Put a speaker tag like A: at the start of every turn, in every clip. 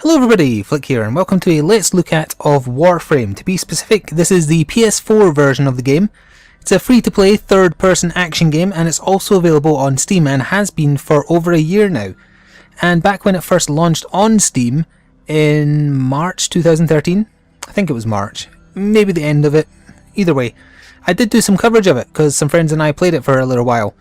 A: Hello everybody, Flik here, and welcome to a Let's Look At of Warframe. To be specific, this is the PS4 version of the game. It's a free-to-play third-person action game, and it's also available on Steam and has been for over a year now. And back when it first launched on Steam in March 2013, I think it was March, maybe the end of it, either way, I did do some coverage of it because some friends and I played it for a little while.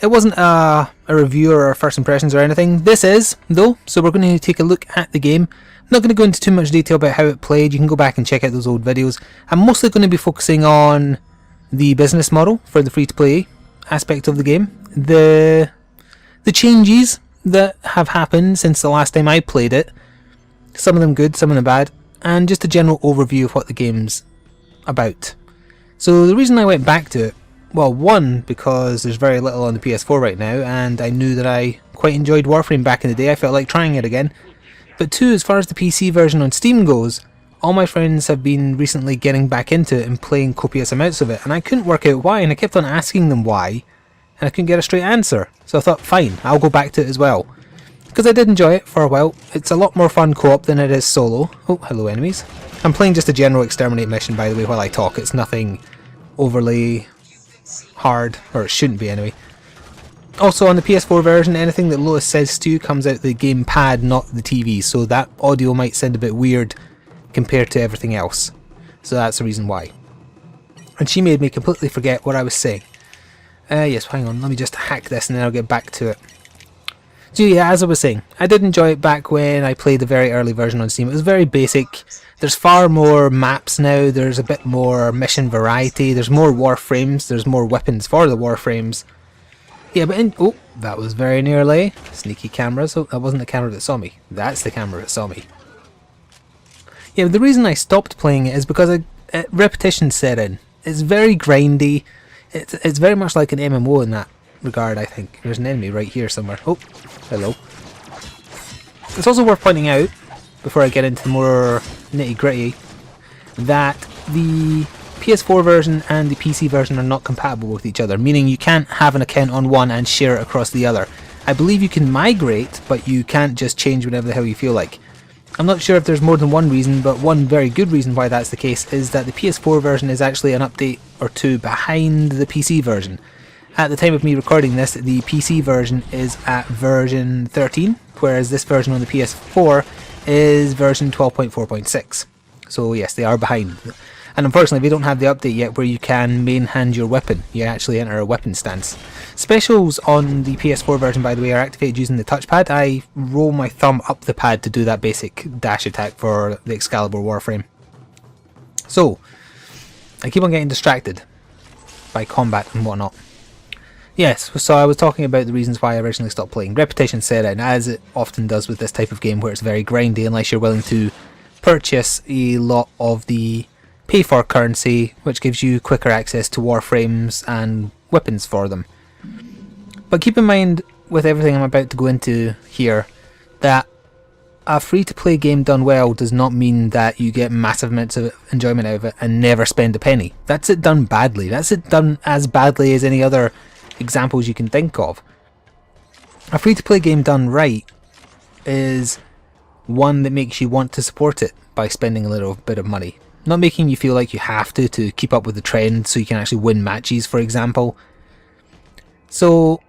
A: It wasn't a review or first impressions or anything. This is, though, so we're going to take a look at the game. I'm not going to go into too much detail about how it played. You can go back and check out those old videos. I'm mostly going to be focusing on the business model for the free-to-play aspect of the game. The changes that have happened since the last time I played it. Some of them good, some of them bad. And just a general overview of what the game's about. So the reason I went back to it, well, one, because there's very little on the PS4 right now, and I knew that I quite enjoyed Warframe back in the day. I felt like trying it again. But two, as far as the PC version on Steam goes, all my friends have been recently getting back into it and playing copious amounts of it, and I couldn't work out why, and I kept on asking them why, and I couldn't get a straight answer. So I thought, fine, I'll go back to it as well. Because I did enjoy it for a while. It's a lot more fun co-op than it is solo. Oh, hello enemies. I'm playing just a general exterminate mission, by the way, while I talk. It's nothing overly hard, or it shouldn't be anyway. Also on the PS4 version, anything that Lois says to you comes out the gamepad, not the TV, so that audio might sound a bit weird compared to everything else. So that's the reason why. And she made me completely forget what I was saying. Yes, hang on, let me just hack this and then I'll get back to it. So yeah, as I was saying, I did enjoy it back when I played the very early version on Steam. It was very basic. There's far more maps now, there's a bit more mission variety, there's more Warframes, there's more weapons for the Warframes. Yeah, but oh, that was very nearly. Sneaky cameras. Oh, that wasn't the camera that saw me. That's the camera that saw me. Yeah, but the reason I stopped playing it is because repetition set in. It's very grindy. It's very much like an MMO in that regard, I think. There's an enemy right here somewhere. Oh, hello. It's also worth pointing out, before I get into the more nitty gritty, that the PS4 version and the PC version are not compatible with each other, meaning you can't have an account on one and share it across the other. I believe you can migrate, but you can't just change whenever the hell you feel like. I'm not sure if there's more than one reason, but one very good reason why that's the case is that the PS4 version is actually an update or two behind the PC version. At the time of me recording this, the PC version is at version 13, whereas this version on the PS4 is version 12.4.6. So yes, they are behind. And unfortunately, they don't have the update yet where you can main hand your weapon. You actually enter a weapon stance. Specials on the PS4 version, by the way, are activated using the touchpad. I roll my thumb up the pad to do that basic dash attack for the Excalibur Warframe. So, I keep on getting distracted by combat and whatnot. Yes, so I was talking about the reasons why I originally stopped playing. Repetition set in, as it often does with this type of game where it's very grindy unless you're willing to purchase a lot of the pay for currency, which gives you quicker access to Warframes and weapons for them. But keep in mind, with everything I'm about to go into here, that a free-to-play game done well does not mean that you get massive amounts of enjoyment out of it and never spend a penny. That's it done badly. That's it done as badly as any other examples you can think of. A free-to-play game done right is one that makes you want to support it by spending a little bit of money. Not making you feel like you have to keep up with the trend so you can actually win matches, for example. So,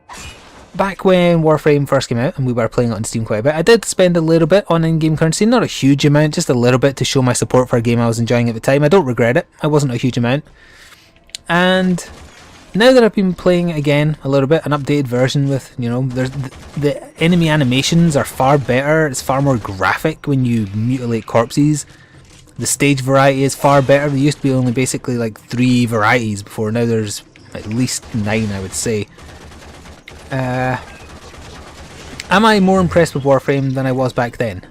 A: back when Warframe first came out and we were playing it on Steam quite a bit, I did spend a little bit on in-game currency, not a huge amount, just a little bit to show my support for a game I was enjoying at the time. I don't regret it, it wasn't a huge amount. And now that I've been playing it again a little bit, an updated version with, you know, there's the enemy animations are far better, it's far more graphic when you mutilate corpses. The stage variety is far better. There used to be only basically like 3 varieties before. Now there's at least 9, I would say. Am I more impressed with Warframe than I was back then?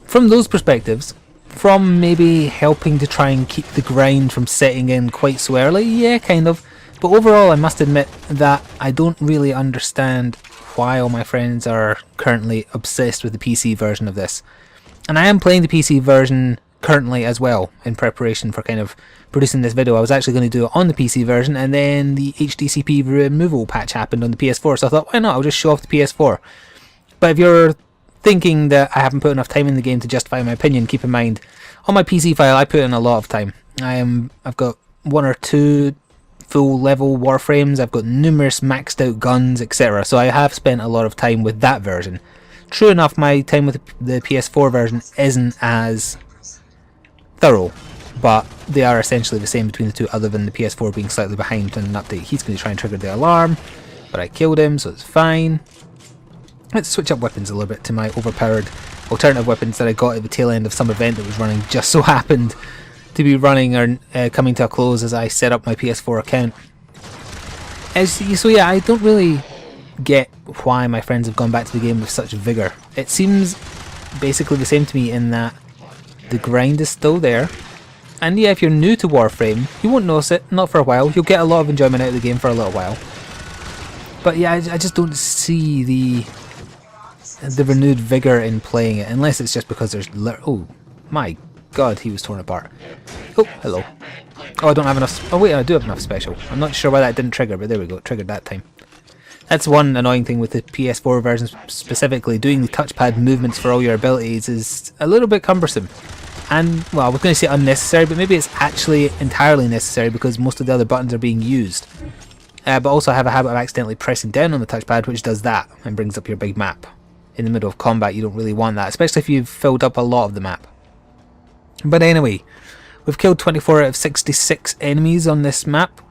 A: From those perspectives, from maybe helping to try and keep the grind from setting in quite so early, yeah, kind of. But overall, I must admit that I don't really understand why all my friends are currently obsessed with the PC version of this. And I am playing the PC version currently as well, in preparation for kind of producing this video. I was actually going to do it on the PC version, and then the HDCP removal patch happened on the PS4, so I thought, why not, I'll just show off the PS4. But if you're thinking that I haven't put enough time in the game to justify my opinion, keep in mind, on my PC file I put in a lot of time. I've got 1 or 2 full level Warframes, I've got numerous maxed out guns, etc. So I have spent a lot of time with that version. True enough, my time with the PS4 version isn't as thorough, but they are essentially the same between the two, other than the PS4 being slightly behind on an update. He's going to try and trigger the alarm, but I killed him, so it's fine. Let's switch up weapons a little bit to my overpowered alternative weapons that I got at the tail end of some event that was running. Just so happened to be running or coming to a close as I set up my PS4 account. So yeah, I don't really get why my friends have gone back to the game with such vigour. It seems basically the same to me in that the grind is still there. And yeah, if you're new to Warframe, you won't notice it, not for a while. You'll get a lot of enjoyment out of the game for a little while. But yeah, I just don't see the renewed vigour in playing it, unless it's just because there's... Oh my god, he was torn apart. Oh, hello. Oh, I don't have enough... Oh wait, I do have enough special. I'm not sure why that didn't trigger, but there we go, it triggered that time. That's one annoying thing with the PS4 version specifically. Doing the touchpad movements for all your abilities is a little bit cumbersome. And, well, I was going to say unnecessary, but maybe it's actually entirely necessary because most of the other buttons are being used. But also I have a habit of accidentally pressing down on the touchpad, which does that and brings up your big map. In the middle of combat, you don't really want that, especially if you've filled up a lot of the map. But anyway, we've killed 24 out of 66 enemies on this map.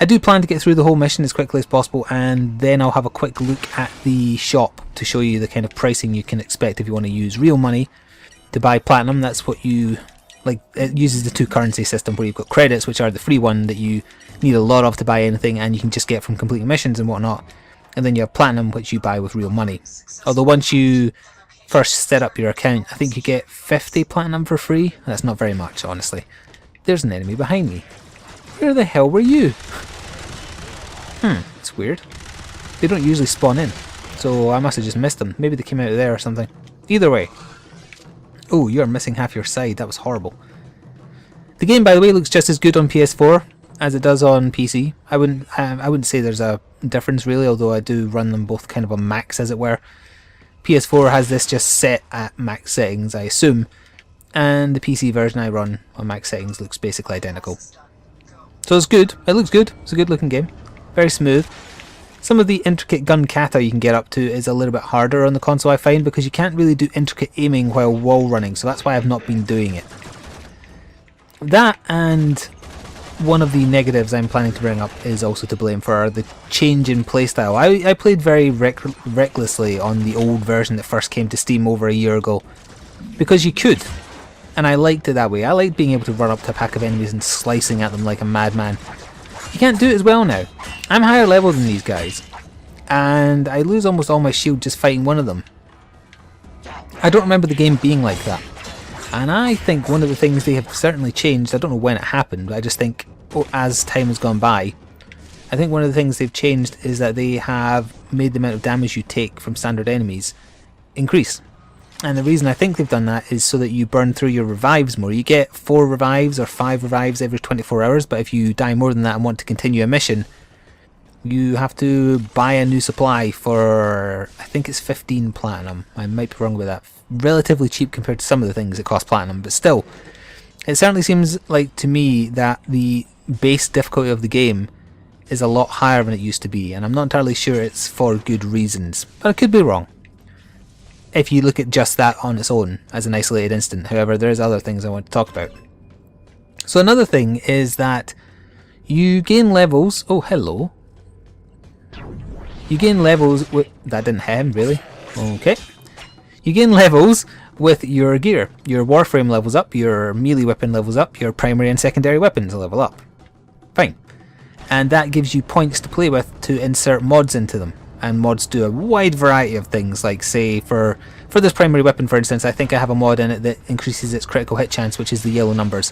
A: I do plan to get through the whole mission as quickly as possible, and then I'll have a quick look at the shop to show you the kind of pricing you can expect if you want to use real money to buy platinum. That's what you like. It uses the 2 currency system where you've got credits, which are the free one that you need a lot of to buy anything and you can just get from completing missions and whatnot, and then you have platinum, which you buy with real money. Although once you first set up your account, I think you get 50 platinum for free. That's not very much, honestly. There's an enemy behind me. Where the hell were you? It's weird. They don't usually spawn in, so I must have just missed them. Maybe they came out of there or something. Either way. Oh, you're missing half your side. That was horrible. The game, by the way, looks just as good on PS4 as it does on PC. I wouldn't say there's a difference really, although I do run them both kind of on max, as it were. PS4 has this just set at max settings, I assume, and the PC version I run on max settings looks basically identical. So it's good. It looks good. It's a good looking game. Very smooth. Some of the intricate gun kata you can get up to is a little bit harder on the console, I find, because you can't really do intricate aiming while wall running, so that's why I've not been doing it. That, and one of the negatives I'm planning to bring up is also to blame for the change in playstyle. I played very recklessly on the old version that first came to Steam over a year ago, because you could, and I liked it that way. I liked being able to run up to a pack of enemies and slicing at them like a madman. You can't do it as well now. I'm higher level than these guys, and I lose almost all my shield just fighting one of them. I don't remember the game being like that. And I think one of the things they have certainly changed, I don't know when it happened, but I just think as time has gone by, I think one of the things they've changed is that they have made the amount of damage you take from standard enemies increase. And the reason I think they've done that is so that you burn through your revives more. You get 4 revives or 5 revives every 24 hours, but if you die more than that and want to continue a mission, you have to buy a new supply for, I think it's 15 platinum. I might be wrong with that. Relatively cheap compared to some of the things that cost platinum, but still, it certainly seems like to me that the base difficulty of the game is a lot higher than it used to be, and I'm not entirely sure it's for good reasons, but I could be wrong if you look at just that on its own as an isolated instant. However, there's other things I want to talk about. So another thing is that you gain levels. Oh, hello. You gain levels with... That didn't hit him, really? Okay. You gain levels with your gear. Your Warframe levels up, your melee weapon levels up, your primary and secondary weapons level up. Fine. And that gives you points to play with to insert mods into them. And mods do a wide variety of things, like say for this primary weapon, for instance, I think I have a mod in it that increases its critical hit chance, which is the yellow numbers,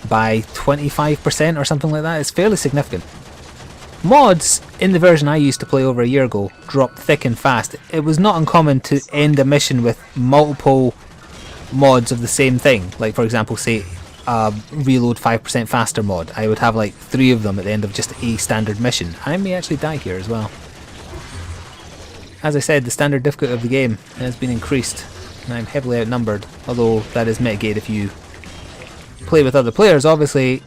A: by 25% or something like that. It's fairly significant. Mods, in the version I used to play over a year ago, dropped thick and fast. It was not uncommon to end a mission with multiple mods of the same thing. Like, for example, say reload 5% faster mod. I would have like 3 of them at the end of just a standard mission. I may actually die here as well. As I said, the standard difficulty of the game has been increased and I'm heavily outnumbered, although that is mitigated if you play with other players, obviously.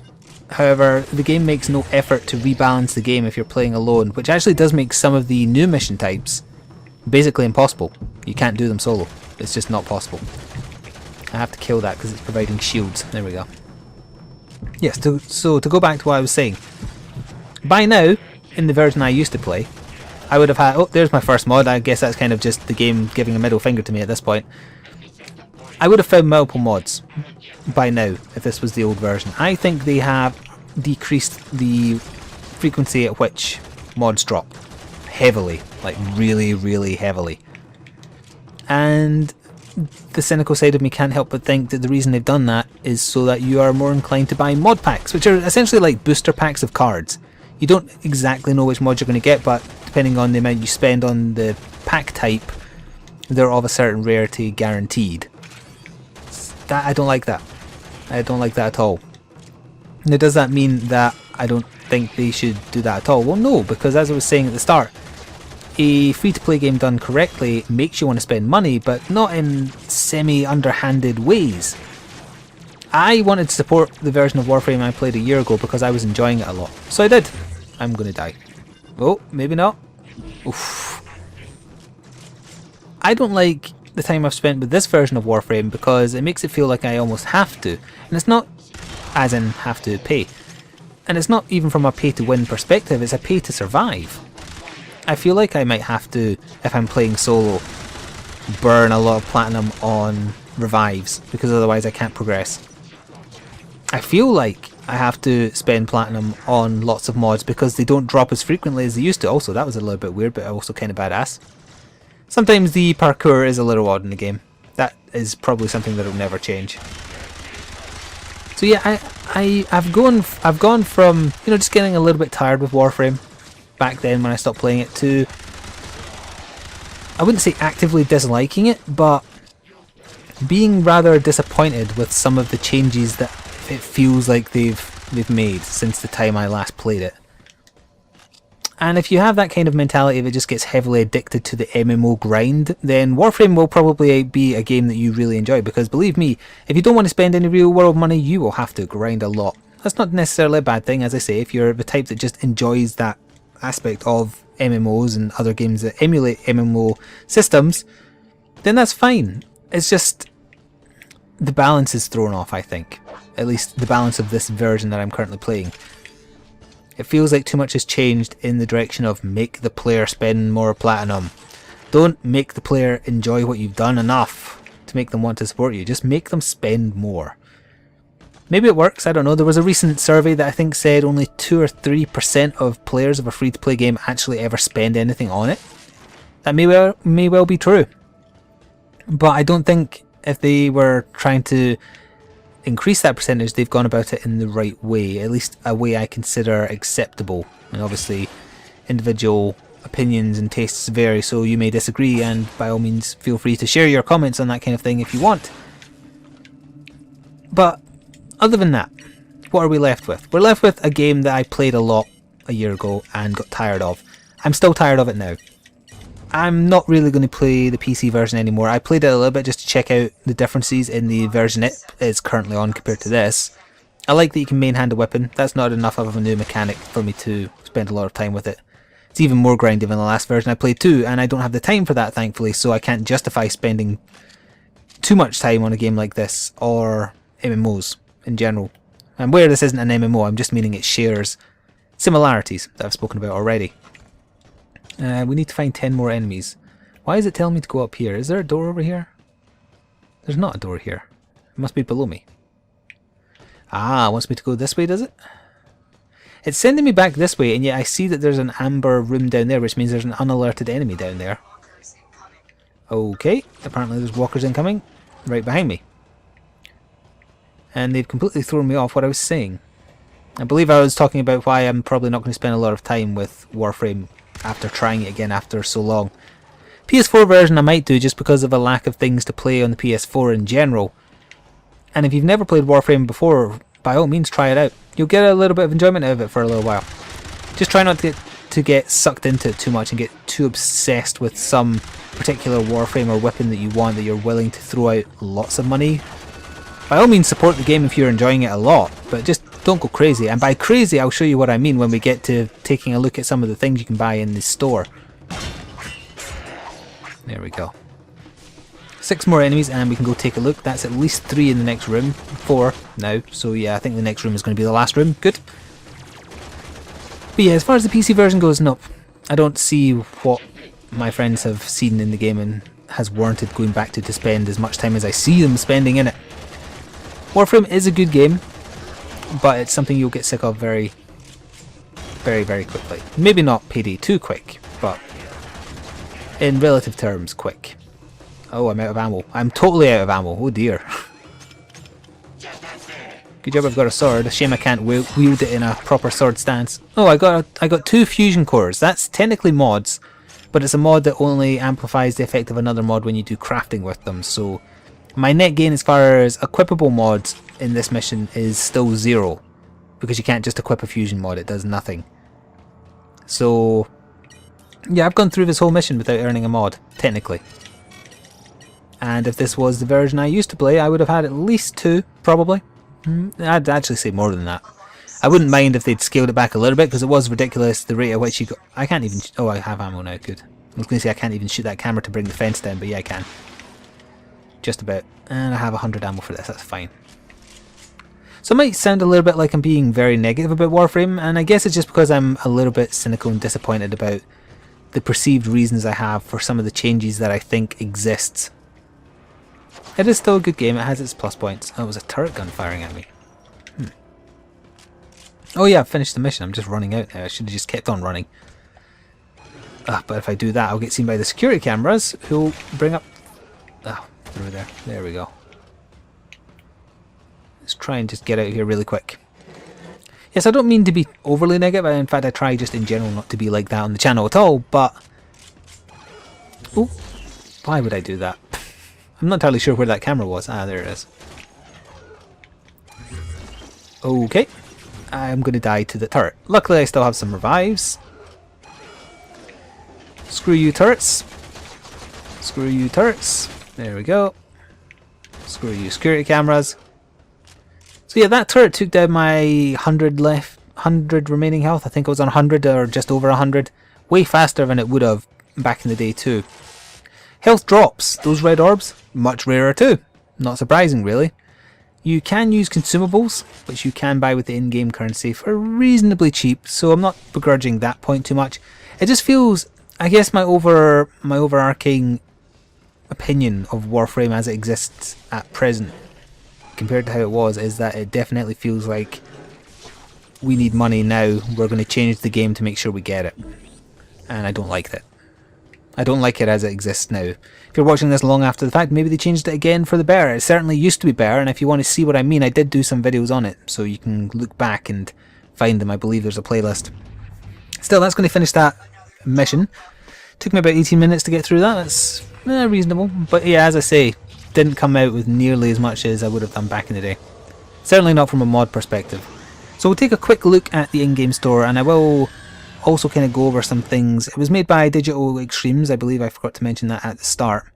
A: However, the game makes no effort to rebalance the game if you're playing alone, which actually does make some of the new mission types basically impossible. You can't do them solo. It's just not possible. I have to kill that because it's providing shields. There we go. Yes, so to go back to what I was saying. By now, in the version I used to play, I would have had... Oh, there's my first mod. I guess that's kind of just the game giving a middle finger to me at this point. I would have found multiple mods by now if this was the old version. I think they have decreased the frequency at which mods drop. Heavily. Like really, really heavily. And the cynical side of me can't help but think that the reason they've done that is so that you are more inclined to buy mod packs, which are essentially like booster packs of cards. You don't exactly know which mods you're going to get, but depending on the amount you spend on the pack type, they're of a certain rarity guaranteed. I don't like that. I don't like that at all. Now, does that mean that I don't think they should do that at all? Well, no, because as I was saying at the start, a free-to-play game done correctly makes you want to spend money, but not in semi-underhanded ways. I wanted to support the version of Warframe I played a year ago because I was enjoying it a lot. So I did. I'm going to die. Oh, maybe not. Oof. I don't like the time I've spent with this version of Warframe because it makes it feel like I almost have to. And it's not as in have to pay. And it's not even from a pay-to-win perspective, it's a pay-to-survive. I feel like I might have to, if I'm playing solo, burn a lot of platinum on revives, because otherwise I can't progress. I feel like I have to spend platinum on lots of mods because they don't drop as frequently as they used to. Also, that was a little bit weird, but also kind of badass. Sometimes the parkour is a little odd in the game. That is probably something that will never change. So yeah, I've gone from, you know, just getting a little bit tired with Warframe back then when I stopped playing it to, I wouldn't say actively disliking it, but being rather disappointed with some of the changes that it feels like they've made since the time I last played it. And if you have that kind of mentality that just gets heavily addicted to the MMO grind, then Warframe will probably be a game that you really enjoy, because believe me, if you don't want to spend any real world money, you will have to grind a lot. That's not necessarily a bad thing, as I say. If you're the type that just enjoys that aspect of MMOs and other games that emulate MMO systems, then that's fine. It's just the balance is thrown off, I think. At least the balance of this version that I'm currently playing. It feels like too much has changed in the direction of make the player spend more platinum. Don't make the player enjoy what you've done enough to make them want to support you. Just make them spend more. Maybe it works, I don't know. There was a recent survey that I think said only 2 or 3% of players of a free-to-play game actually ever spend anything on it. That may well be true. But I don't think if they were trying to increase that percentage, they've gone about it in the right way. At least a way I consider acceptable. And obviously, individual opinions and tastes vary, so you may disagree, and by all means feel free to share your comments on that kind of thing if you want. But other than that, what are we left with? We're left with a game that I played a lot a year ago and got tired of. I'm still tired of it now. I'm not really going to play the PC version anymore. I played it a little bit just to check out the differences in the version it is currently on compared to this. I like that you can main hand a weapon. That's not enough of a new mechanic for me to spend a lot of time with it. It's even more grindy than the last version I played too, and I don't have the time for that, thankfully, so I can't justify spending too much time on a game like this, or MMOs in general. And where this isn't an MMO, I'm just meaning it shares similarities that I've spoken about already. We need to find 10 more enemies. Why is it telling me to go up here? Is there a door over here? There's not a door here. It must be below me. Ah, it wants me to go this way, does it? It's sending me back this way, and yet I see that there's an amber room down there, which means there's an unalerted enemy down there. Okay, apparently there's walkers incoming right behind me. And they've completely thrown me off what I was saying. I believe I was talking about why I'm probably not going to spend a lot of time with Warframe after trying it again after so long. PS4 version I might do just because of a lack of things to play on the PS4 in general. And if you've never played Warframe before, by all means try it out. You'll get a little bit of enjoyment out of it for a little while. Just try not to get to get sucked into it too much and get too obsessed with some particular Warframe or weapon that you want, that you're willing to throw out lots of money. By all means support the game if you're enjoying it a lot, but just don't go crazy. And by crazy, I'll show you what I mean when we get to taking a look at some of the things you can buy in the store. There we go. 6 more enemies and we can go take a look. That's at least 3 in the next room. 4 now. So yeah, I think the next room is going to be the last room. Good. But yeah, as far as the PC version goes, nope. I don't see what my friends have seen in the game and has warranted going back to spend as much time as I see them spending in it. Warframe is a good game, but it's something you'll get sick of very, very, very quickly. Maybe not Payday 2 quick, but in relative terms quick. Oh, I'm out of ammo. I'm totally out of ammo. Oh dear. Good job I've got a sword. A shame I can't wield it in a proper sword stance. Oh, I got 2 fusion cores. That's technically mods, but it's a mod that only amplifies the effect of another mod when you do crafting with them. So my net gain as far as equipable mods in this mission is still 0, because you can't just equip a fusion mod, it does nothing. So yeah, I've gone through this whole mission without earning a mod, technically. And if this was the version I used to play, I would have had at least 2, probably. I'd actually say more than that. I wouldn't mind if they'd scaled it back a little bit, because it was ridiculous the rate at which you got... I can't even... Oh, I have ammo now, good. I was going to say I can't even shoot that camera to bring the fence down, but yeah, I can. Just about. And I have 100 ammo for this, that's fine. So it might sound a little bit like I'm being very negative about Warframe, and I guess it's just because I'm a little bit cynical and disappointed about the perceived reasons I have for some of the changes that I think exists. It is still a good game, it has its plus points. Oh, it was a turret gun firing at me. Oh yeah, I've finished the mission, I'm just running out now. I should have just kept on running. But if I do that, I'll get seen by the security cameras, who'll bring up... Oh, through there. There we go. Let's try and just get out of here really quick. Yes, I don't mean to be overly negative. In fact, I try just in general not to be like that on the channel at all, but... Oh, why would I do that? I'm not entirely sure where that camera was. Ah, there it is. Okay. I'm going to die to the turret. Luckily, I still have some revives. Screw you, turrets. Screw you, turrets. There we go. Screw you, security cameras. So yeah, that turret took down my 100 remaining health. I think it was on 100 or just over 100. Way faster than it would have back in the day too. Health drops. Those red orbs, much rarer too. Not surprising really. You can use consumables, which you can buy with the in-game currency for reasonably cheap, so I'm not begrudging that point too much. It just feels, I guess my overarching opinion of Warframe as it exists at present, compared to how it was, is that it definitely feels like we need money now. We're going to change the game to make sure we get it. And I don't like that. I don't like it as it exists now. If you're watching this long after the fact, maybe they changed it again for the better. It certainly used to be better, and if you want to see what I mean, I did do some videos on it, so you can look back and find them. I believe there's a playlist. Still, that's going to finish that mission. Took me about 18 minutes to get through that. That's reasonable. But yeah, as I say, didn't come out with nearly as much as I would have done back in the day. Certainly not from a mod perspective. So we'll take a quick look at the in-game store, and I will also kind of go over some things. It was made by Digital Extremes, I believe I forgot to mention that at the start.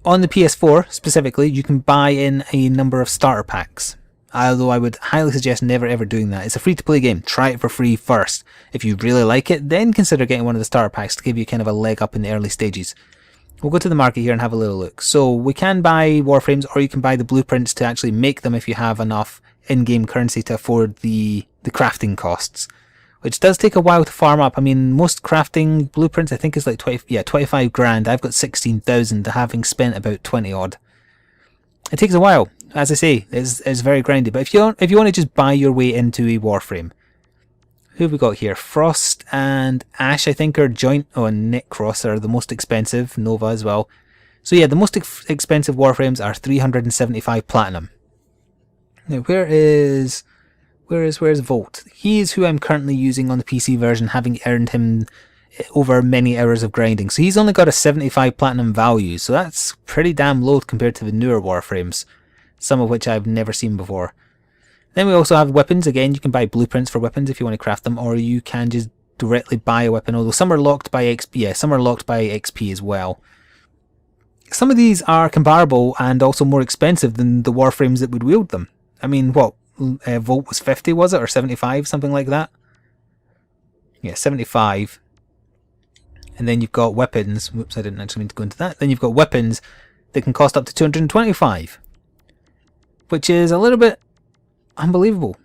A: On the PS4 specifically, you can buy in a number of starter packs, although I would highly suggest never ever doing that. It's a free-to-play game. Try it for free first. If you really like it, then consider getting one of the starter packs to give you kind of a leg up in the early stages. We'll go to the market here and have a little look. So we can buy Warframes, or you can buy the blueprints to actually make them if you have enough in-game currency to afford the crafting costs, which does take a while to farm up. I mean, most crafting blueprints I think is like 25 grand. I've got 16,000, having spent about 20 odd. It takes a while. As I say, it's very grindy. But if you want to just buy your way into a Warframe, who have we got here? Frost and Ash, I think, are joint. Oh, and Necros are the most expensive. Nova as well. So yeah, the most expensive Warframes are 375 platinum. Now, where's Volt? He is who I'm currently using on the PC version, having earned him over many hours of grinding. So he's only got a 75 platinum value, so that's pretty damn low compared to the newer Warframes, some of which I've never seen before. Then we also have weapons. Again, you can buy blueprints for weapons if you want to craft them, or you can just directly buy a weapon, although some are locked by XP. Yeah, some are locked by XP as well. Some of these are comparable and also more expensive than the Warframes that would wield them. I mean, what? Volt was 50, was it? Or 75, something like that? Yeah, 75. And then you've got weapons. Whoops, I didn't actually mean to go into that. Then you've got weapons that can cost up to 225. Which is a little bit unbelievable.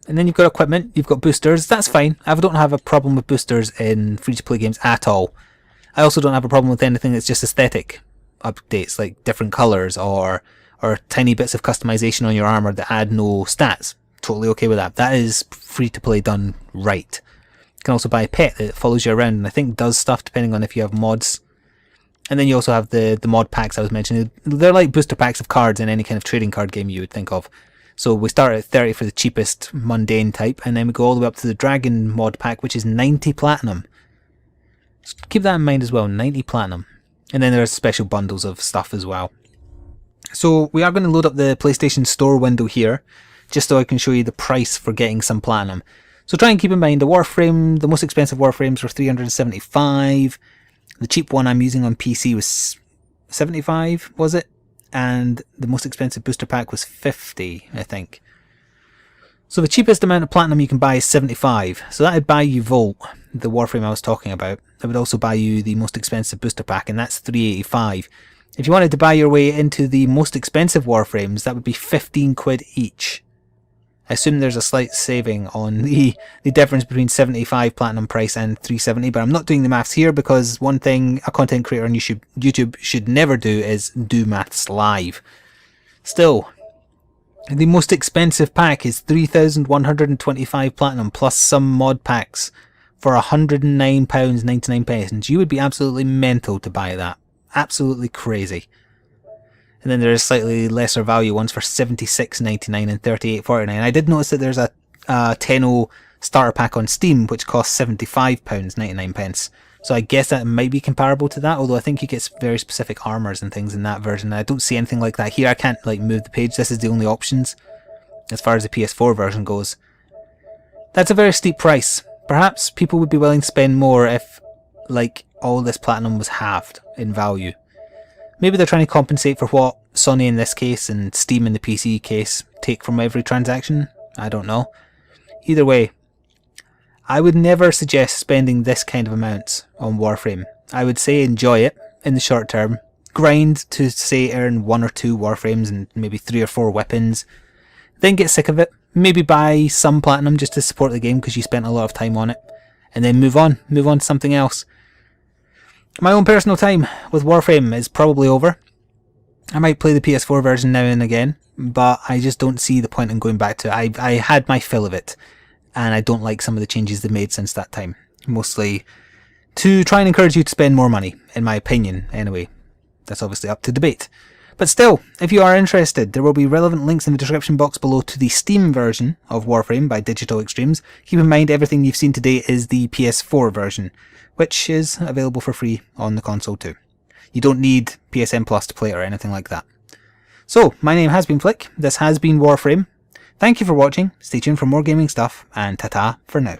A: And then you've got equipment, you've got boosters. That's fine. I don't have a problem with boosters in free-to-play games at all. I also don't have a problem with anything that's just aesthetic updates, like different colours or tiny bits of customization on your armour that add no stats. Totally okay with that. That is free-to-play done right. You can also buy a pet that follows you around and I think does stuff depending on if you have mods. And then you also have the mod packs I was mentioning. They're like booster packs of cards in any kind of trading card game you would think of. So we start at 30 for the cheapest mundane type, and then we go all the way up to the dragon mod pack, which is 90 platinum. So keep that in mind as well, 90 platinum. And then there's special bundles of stuff as well. So we are going to load up the PlayStation Store window here, just so I can show you the price for getting some platinum. So try and keep in mind the Warframe, the most expensive Warframes were 375. The cheap one I'm using on PC was 75, was it? And the most expensive booster pack was 50, I think. So the cheapest amount of platinum you can buy is 75. So that would buy you Volt, the Warframe I was talking about. That would also buy you the most expensive booster pack, and that's 385. If you wanted to buy your way into the most expensive Warframes, that would be 15 quid each. I assume there's a slight saving on the difference between 75 platinum price and 370, but I'm not doing the maths here because one thing a content creator on YouTube should never do is do maths live. Still, the most expensive pack is 3,125 platinum plus some mod packs for £109.99. You would be absolutely mental to buy that. Absolutely crazy. And then there is slightly lesser value ones for $76.99 and $38.49. I did notice that there's a 10.0 starter pack on Steam which costs £75.99. So I guess that might be comparable to that, although I think you get very specific armours and things in that version. I don't see anything like that here. I can't like move the page. This is the only options as far as the PS4 version goes. That's a very steep price. Perhaps people would be willing to spend more if like all this platinum was halved in value. Maybe they're trying to compensate for what Sony in this case and Steam in the PC case take from every transaction. I don't know. Either way, I would never suggest spending this kind of amounts on Warframe. I would say enjoy it in the short term. Grind to say earn 1 or 2 Warframes and maybe 3 or 4 weapons. Then get sick of it. Maybe buy some platinum just to support the game because you spent a lot of time on it. And then move on. Move on to something else. My own personal time with Warframe is probably over. I might play the PS4 version now and again, but I just don't see the point in going back to it. I had my fill of it, and I don't like some of the changes they've made since that time. Mostly to try and encourage you to spend more money, in my opinion, anyway. That's obviously up to debate. But still, if you are interested, there will be relevant links in the description box below to the Steam version of Warframe by Digital Extremes. Keep in mind everything you've seen today is the PS4 version, which is available for free on the console too. You don't need PSN Plus to play it or anything like that. So, my name has been Flik, this has been Warframe. Thank you for watching, stay tuned for more gaming stuff, and ta-ta for now.